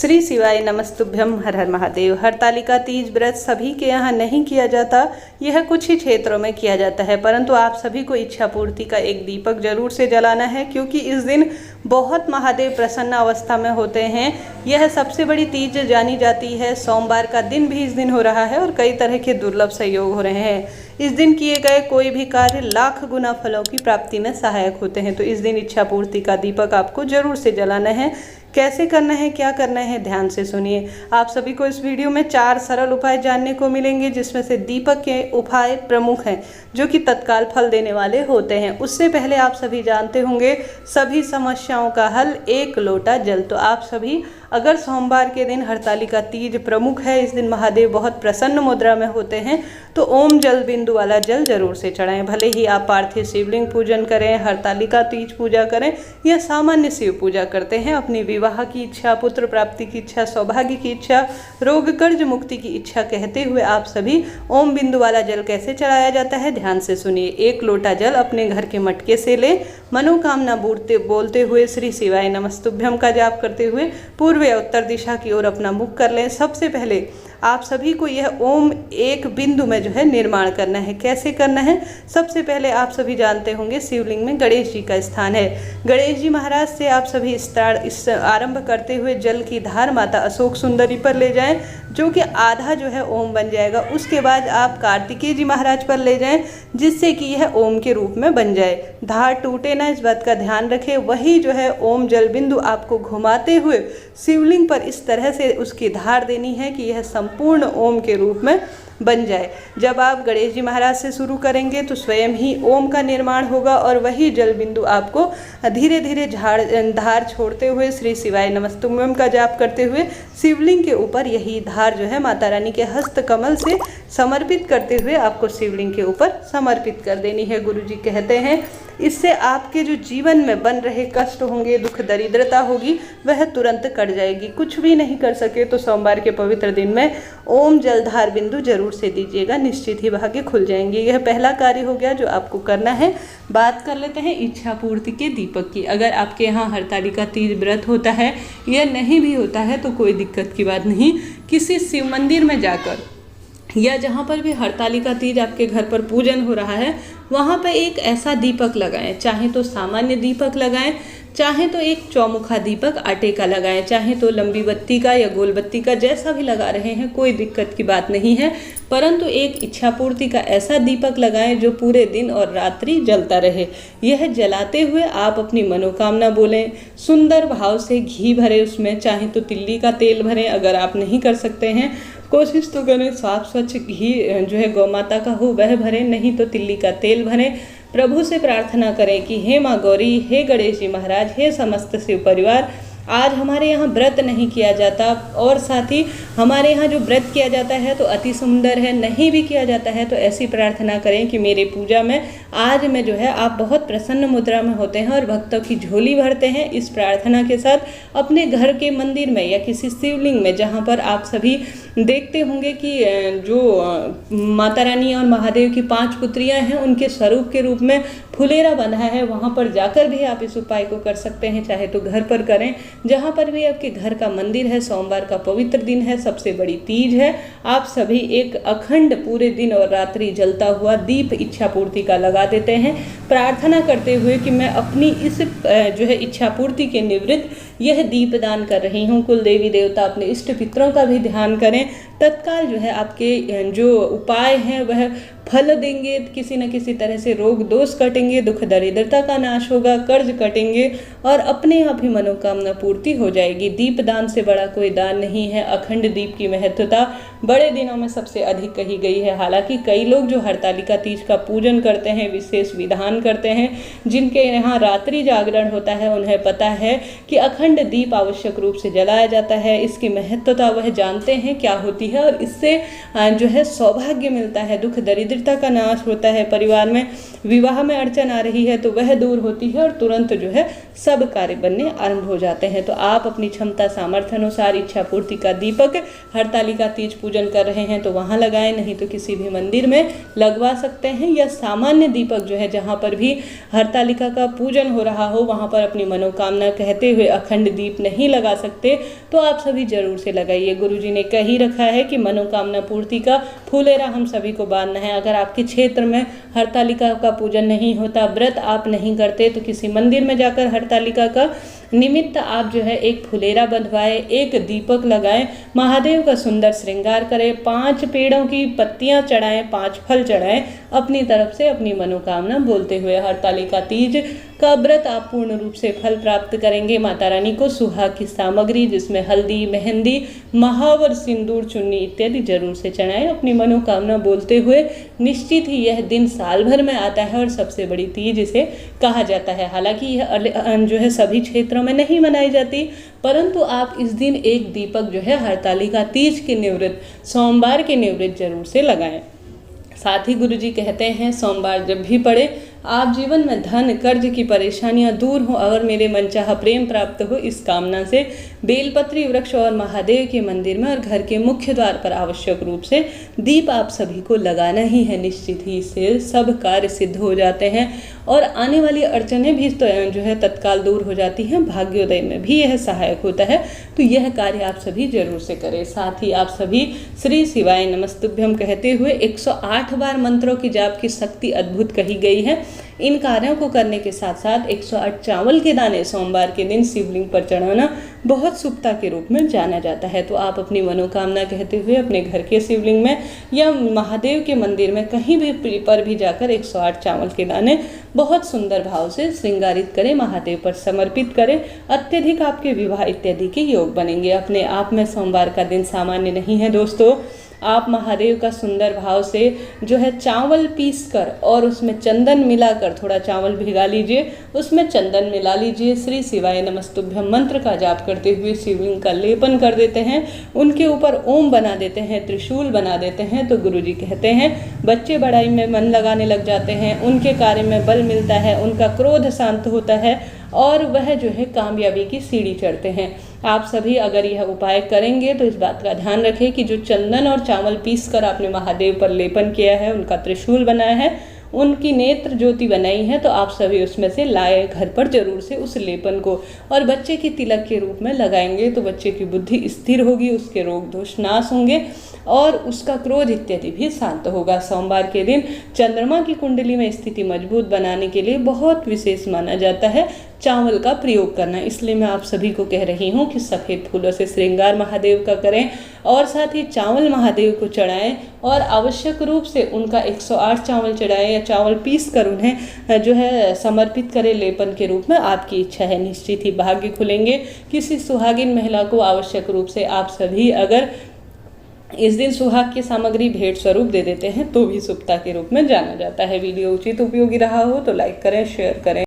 श्री शिवाय नमस्तुभ्यम। हर हर महादेव। हरतालिका तीज व्रत सभी के यहाँ नहीं किया जाता, यह कुछ ही क्षेत्रों में किया जाता है, परंतु आप सभी को इच्छा पूर्ति का एक दीपक जरूर से जलाना है, क्योंकि इस दिन बहुत महादेव प्रसन्न अवस्था में होते हैं। यह सबसे बड़ी तीज जानी जाती है। सोमवार का दिन भी इस दिन हो रहा है और कई तरह के दुर्लभ संयोग हो रहे हैं। इस दिन किए गए कोई भी कार्य लाख गुना फलों की प्राप्ति में सहायक होते हैं। तो इस दिन इच्छा पूर्ति का दीपक आपको जरूर से जलाना है। कैसे करना है, क्या करना है, ध्यान से सुनिए। आप सभी को इस वीडियो में 4 सरल उपाय जानने को मिलेंगे, जिसमें से दीपक के उपाय प्रमुख हैं जो कि तत्काल फल देने वाले होते हैं। उससे पहले आप सभी जानते होंगे सभी समस्याओं का हल 1 लोटा जल। तो आप सभी अगर सोमवार के दिन हरतालिका तीज प्रमुख है, इस दिन महादेव बहुत प्रसन्न मुद्रा में होते हैं, तो ओम जल बिंदु वाला जल जरूर से चढ़ाएं। भले ही आप पार्थिव शिवलिंग पूजन करें, हरतालिका तीज पूजा करें या सामान्य शिव पूजा करते हैं, अपनी विवाह की इच्छा, पुत्र प्राप्ति की इच्छा, सौभाग्य की इच्छा, रोग कर्ज मुक्ति की इच्छा कहते हुए आप सभी ओम बिंदु वाला जल कैसे चढ़ाया जाता है, ध्यान से सुनिए। 1 लोटा जल अपने घर के मटके से ले, मनोकामना बोलते हुए श्री शिवाय नमस्तुभ्यम का जाप करते हुए पूर्व या उत्तर दिशा की ओर अपना मुख कर लें। सबसे पहले आप सभी को यह ओम एक बिंदु में जो है निर्माण करना है। कैसे करना है? सबसे पहले आप सभी जानते होंगे शिवलिंग में गणेश जी का स्थान है। गणेश जी महाराज से आप सभी इस आरंभ करते हुए जल की धार माता अशोक सुंदरी पर ले जाएं, जो कि आधा जो है ओम बन जाएगा। उसके बाद आप कार्तिकेय जी महाराज पर ले जाएं, जिससे कि यह ओम के रूप में बन जाए। धार टूटे ना, इस बात का ध्यान रखें। वही जो है ओम जल बिंदु आपको घुमाते हुए शिवलिंग पर इस तरह से उसकी धार देनी है कि यह संपूर्ण ओम के रूप में बन जाए। जब आप गणेश जी महाराज से शुरू करेंगे तो स्वयं ही ओम का निर्माण होगा और वही जल बिंदु आपको धीरे धीरे धार छोड़ते हुए श्री शिवाय नमस्तुभ्यम का जाप करते हुए शिवलिंग के ऊपर यही धार जो है माता रानी के हस्त कमल से समर्पित करते हुए आपको शिवलिंग के ऊपर समर्पित कर देनी है। गुरु जी कहते हैं इससे आपके जो जीवन में बन रहे कष्ट होंगे, दुख दरिद्रता होगी, वह तुरंत कट जाएगी। कुछ भी नहीं कर सके तो सोमवार के पवित्र दिन में ओम जलधार बिंदु जरूर से दीजिएगा, निश्चित ही भाग्य खुल जाएंगे। यह पहला कार्य हो गया जो आपको करना है। बात कर लेते हैं इच्छा पूर्ति के दीपक की। अगर आपके यहाँ हरतालिका तीज व्रत होता है या नहीं भी होता है तो कोई दिक्कत की बात नहीं। किसी शिव मंदिर में जाकर या जहाँ पर भी हरतालिका तीज आपके घर पर पूजन हो रहा है, वहाँ पर एक ऐसा दीपक लगाएं। चाहे तो सामान्य दीपक लगाएं, चाहे तो एक चौमुखा दीपक आटे का लगाएं, चाहे तो लंबी बत्ती का या गोल बत्ती का, जैसा भी लगा रहे हैं कोई दिक्कत की बात नहीं है। परंतु एक इच्छा पूर्ति का ऐसा दीपक लगाएं जो पूरे दिन और रात्रि जलता रहे। यह जलाते हुए आप अपनी मनोकामना बोलें, सुंदर भाव से घी भरे उसमें, चाहे तो तिल्ली का तेल भरें। अगर आप नहीं कर सकते हैं कोशिश तो करें साफ स्वच्छ घी जो है गौ माता का हो वह भरें, नहीं तो तिल्ली का तेल भरें। प्रभु से प्रार्थना करें कि हे माँ गौरी, हे गणेश जी महाराज, हे समस्त शिव परिवार, आज हमारे यहाँ व्रत नहीं किया जाता और साथ ही हमारे यहाँ जो व्रत किया जाता है तो अति सुंदर है, नहीं भी किया जाता है तो ऐसी प्रार्थना करें कि मेरे पूजा में आज में जो है आप बहुत प्रसन्न मुद्रा में होते हैं और भक्तों की झोली भरते हैं। इस प्रार्थना के साथ अपने घर के मंदिर में या किसी शिवलिंग में जहाँ पर आप सभी देखते होंगे कि जो माता रानी और महादेव की 5 पुत्रियाँ हैं, उनके स्वरूप के रूप में फुलेरा बंधा है, वहाँ पर जाकर भी आप इस उपाय को कर सकते हैं। चाहे तो घर पर करें, जहाँ पर भी आपके घर का मंदिर है। सोमवार का पवित्र दिन है, सबसे बड़ी तीज है। आप सभी एक अखंड पूरे दिन और रात्रि जलता हुआ दीप इच्छा पूर्ति का लगा देते हैं, प्रार्थना करते हुए कि मैं अपनी इस जो है इच्छा पूर्ति के निवृत्त यह दीप दान कर रही हूँ। कुल देवी देवता अपने इष्ट पितरों का भी ध्यान करें। तत्काल जो है आपके जो उपाय हैं वह फल देंगे। किसी न किसी तरह से रोग दोष कटेंगे, दुख दरिद्रता का नाश होगा, कर्ज कटेंगे और अपने आप ही मनोकामना पूर्ति हो जाएगी। दीप दान से बड़ा कोई दान नहीं है। अखंड दीप की महत्वता बड़े दिनों में सबसे अधिक कही गई है। हालांकि कई लोग जो हरतालिका तीज का पूजन करते हैं, विशेष विधान करते हैं, जिनके यहाँ रात्रि जागरण होता है, उन्हें पता है कि अखंड दीप आवश्यक रूप से जलाया जाता है। इसकी महत्वता वह जानते हैं क्या होती है और इससे जो है सौभाग्य मिलता है, दुख दरिद्रता का नाश होता है। परिवार में विवाह में अड़चन आ रही है तो वह दूर होती है और तुरंत जो है सब कार्य बनने आरंभ हो जाते हैं। तो आप अपनी क्षमता सामर्थ्य अनुसार इच्छा पूर्ति का दीपक हरतालिका तीज पूजन कर रहे हैं तो वहाँ लगाएं, नहीं तो किसी भी मंदिर में लगवा सकते हैं, या सामान्य दीपक जो है जहाँ पर भी हरतालिका का पूजन हो रहा हो वहाँ पर अपनी मनोकामना कहते हुए अखंड दीप नहीं लगा सकते तो आप सभी जरूर से लगाइए। गुरुजी ने कह ही रखा है कि मनोकामना पूर्ति का फुलेरा हम सभी को बांधना है। अगर आपके क्षेत्र में हरतालिका का पूजन नहीं होता, व्रत आप नहीं करते, तो किसी मंदिर में जाकर हरतालिका का निमित्त आप जो है एक फुलेरा बंधवाएं, एक दीपक लगाएं, महादेव का सुंदर श्रृंगार करें, 5 पेड़ों की पत्तियां चढ़ाएं, 5 फल चढ़ाएं, अपनी तरफ से अपनी मनोकामना बोलते हुए। हरतालिका तीज का व्रत आप पूर्ण रूप से फल प्राप्त करेंगे। माता रानी को सुहाग की सामग्री जिसमें हल्दी, मेहंदी, महावर, सिंदूर, चुन्नी इत्यादि जरूर से चढ़ाएं, अपनी मनोकामना बोलते हुए। निश्चित ही यह दिन साल भर में आता है और सबसे बड़ी तीज इसे कहा जाता है। हालांकि यह जो है सभी क्षेत्रों में नहीं मनाई जाती, परंतु आप इस दिन एक दीपक जो है हरतालिका तीज के निवृत्त सोमवार के निवृत्त जरूर से लगाएं। साथ ही गुरुजी कहते हैं सोमवार जब भी पड़े आप जीवन में धन कर्ज की परेशानियां दूर हो और मेरे मनचाहा प्रेम प्राप्त हो, इस कामना से बेलपत्री वृक्ष और महादेव के मंदिर में और घर के मुख्य द्वार पर आवश्यक रूप से दीप आप सभी को लगाना ही है। निश्चित ही से सब कार्य सिद्ध हो जाते हैं और आने वाली अड़चनें भी तो जो है तत्काल दूर हो जाती हैं। भाग्योदय में भी यह सहायक होता है, तो यह कार्य आप सभी जरूर से करें। साथ ही आप सभी श्री शिवाय नमस्तुभ्यम कहते हुए 108 बार मंत्रों की जाप की शक्ति अद्भुत कही गई है। इन कार्यों को करने के साथ साथ 108 चावल के दाने सोमवार के दिन शिवलिंग पर चढ़ाना बहुत शुभता के रूप में जाना जाता है। तो आप अपनी मनोकामना कहते हुए अपने घर के शिवलिंग में या महादेव के मंदिर में कहीं भी पर भी जाकर 108 चावल के दाने बहुत सुंदर भाव से श्रृंगारित करें, महादेव पर समर्पित करें। अत्यधिक आपके विवाह इत्यादि के योग बनेंगे। अपने आप में सोमवार का दिन सामान्य नहीं है दोस्तों। आप महादेव का सुंदर भाव से जो है चावल पीस कर और उसमें चंदन मिलाकर, थोड़ा चावल भिगा लीजिए, उसमें चंदन मिला लीजिए, श्री शिवाय नमस्तुभ्यम मंत्र का जाप करते हुए शिवलिंग का लेपन कर देते हैं, उनके ऊपर ओम बना देते हैं, त्रिशूल बना देते हैं। तो गुरुजी कहते हैं बच्चे बड़ाई में मन लगाने लग जाते हैं, उनके कार्य में बल मिलता है, उनका क्रोध शांत होता है और वह जो है कामयाबी की सीढ़ी चढ़ते हैं। आप सभी अगर यह उपाय करेंगे तो इस बात का ध्यान रखें कि जो चंदन और चावल पीस कर आपने महादेव पर लेपन किया है, उनका त्रिशूल बनाया है, उनकी नेत्र ज्योति बनाई है, तो आप सभी उसमें से लाए घर पर जरूर से उस लेपन को और बच्चे की तिलक के रूप में लगाएंगे तो बच्चे की बुद्धि स्थिर होगी, उसके रोग दोष नाश होंगे और उसका क्रोध इत्यादि भी शांत होगा। सोमवार के दिन चंद्रमा की कुंडली में स्थिति मजबूत बनाने के लिए बहुत विशेष माना जाता है चावल का प्रयोग करना। इसलिए मैं आप सभी को कह रही हूँ कि सफ़ेद फूलों से श्रृंगार महादेव का करें और साथ ही चावल महादेव को चढ़ाएं और आवश्यक रूप से उनका 108 चावल चढ़ाएं या चावल पीस कर उन्हें जो है समर्पित करें लेपन के रूप में। आपकी इच्छा है निश्चित ही भाग्य खुलेंगे। किसी सुहागिन महिला को आवश्यक रूप से आप सभी अगर इस दिन सुहाग की सामग्री भेंट स्वरूप दे देते हैं तो भी शुभता के रूप में जाना जाता है। वीडियो उचित उपयोगी रहा हो तो लाइक करें, शेयर करें।